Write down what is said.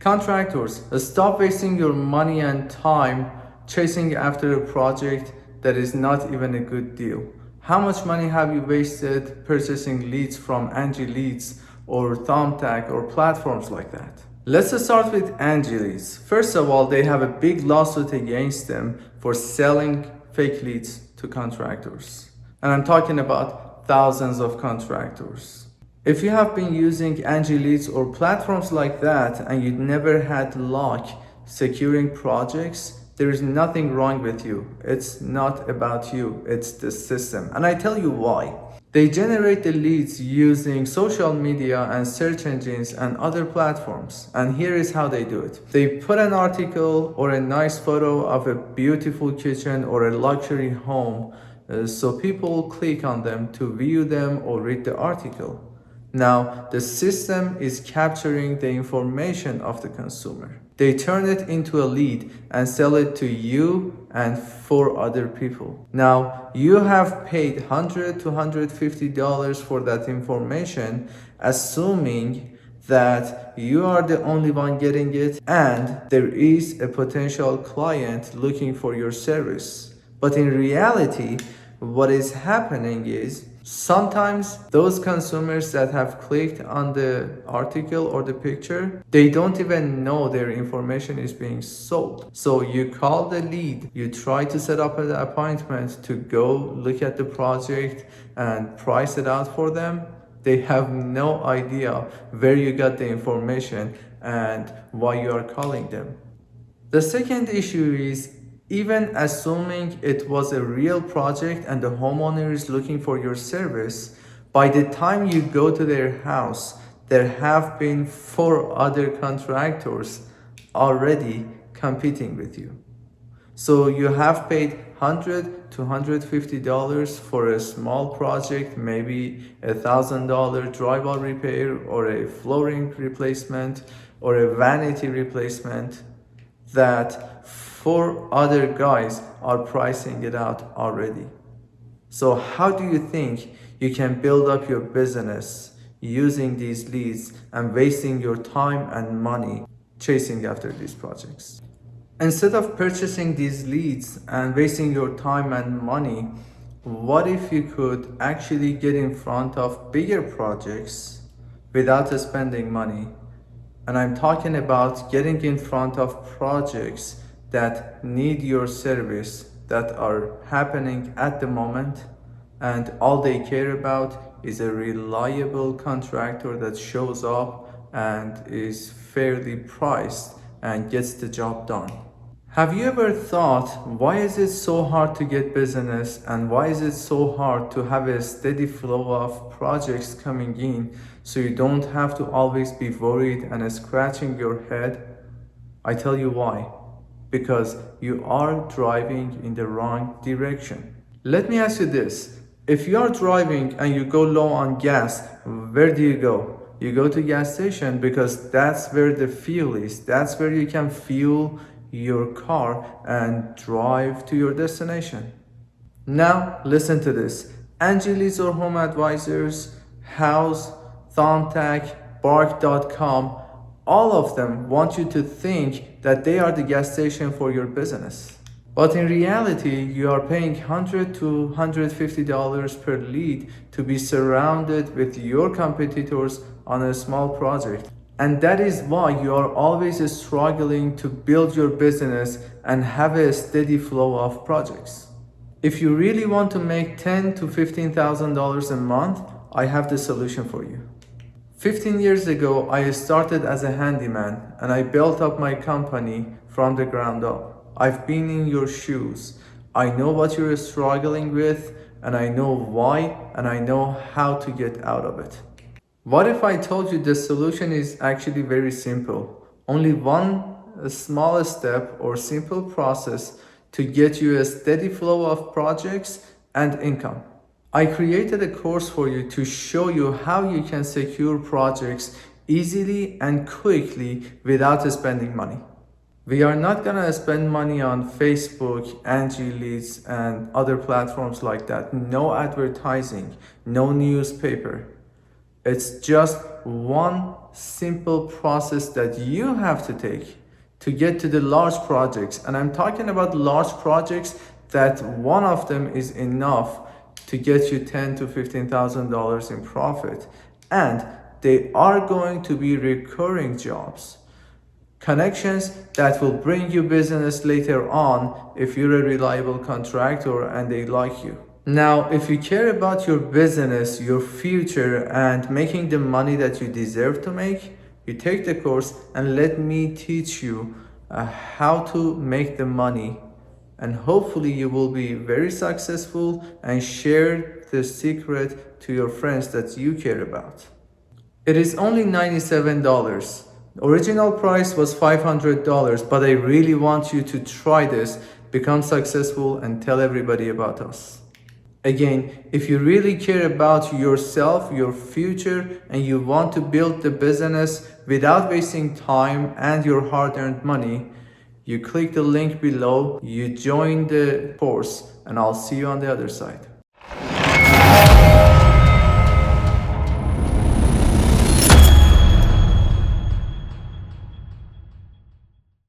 Contractors, stop wasting your money and time chasing after a project that is not even a good deal. How much money have you wasted purchasing leads from Angie Leads or Thumbtack or platforms like that? Let's start with Angie Leads. First of all, they have a big lawsuit against them for selling fake leads to contractors. And I'm talking about thousands of contractors. If you have been using Angie Leads or platforms like that and you never had luck securing projects, there is nothing wrong with you. It's not about you, it's the system. And I tell you why. They generate the leads using social media and search engines and other platforms. And here is how they do it. They put an article or a nice photo of a beautiful kitchen or a luxury home, so people click on them to view them or read the article. Now, the system is capturing the information of the consumer. They turn it into a lead and sell it to you and for other people. Now, you have paid $100 to $150 for that information, assuming that you are the only one getting it and there is a potential client looking for your service. But in reality, what is happening is sometimes those consumers that have clicked on the article or the picture, they don't even know their information is being sold. So you call the lead, you try to set up an appointment to go look at the project and price it out for them. They have no idea where you got the information and why you are calling them. The second issue is, even assuming it was a real project and the homeowner is looking for your service, by the time you go to their house, there have been 4 other contractors already competing with you. So you have paid $100 to $150 for a small project, maybe $1,000 drywall repair or a flooring replacement or a vanity replacement, that 4 other guys are pricing it out already. So how do you think you can build up your business using these leads and wasting your time and money chasing after these projects? Instead of purchasing these leads and wasting your time and money, what if you could actually get in front of bigger projects without spending money? And I'm talking about getting in front of projects that need your service, that are happening at the moment, and all they care about is a reliable contractor that shows up and is fairly priced and gets the job done. Have you ever thought, why is it so hard to get business and why is it so hard to have a steady flow of projects coming in so you don't have to always be worried and scratching your head? I tell you why. Because you are driving in the wrong direction. Let me ask you this. If you are driving and you go low on gas, where do you go? You go to gas station because that's where the fuel is. That's where you can fuel your car and drive to your destination. Now, listen to this. Angie Leads or Home Advisors, House, Thumbtack, Bark.com, all of them want you to think that they are the gas station for your business. But in reality, you are paying $100 to $150 per lead to be surrounded with your competitors on a small project. And that is why you are always struggling to build your business and have a steady flow of projects. If you really want to make $10,000 to $15,000 a month, I have the solution for you. 15 years ago, I started as a handyman and I built up my company from the ground up. I've been in your shoes. I know what you're struggling with and I know why and I know how to get out of it. What if I told you the solution is actually very simple? Only one small step or simple process to get you a steady flow of projects and income. I created a course for you to show you how you can secure projects easily and quickly without spending money. We are not gonna spend money on Facebook, Angie Leads, and other platforms like that. No advertising, no newspaper. It's just one simple process that you have to take to get to the large projects. And I'm talking about large projects that one of them is enough to get you $10,000 to $15,000 in profit. And they are going to be recurring jobs. Connections that will bring you business later on if you're a reliable contractor and they like you. Now, if you care about your business, your future, and making the money that you deserve to make, you take the course and let me teach you how to make the money. And hopefully you will be very successful and share the secret to your friends that you care about. It is only $97. The original price was $500, but I really want you to try this, become successful, and tell everybody about us. Again, if you really care about yourself, your future, and you want to build the business without wasting time and your hard-earned money, you click the link below, you join the course, and I'll see you on the other side.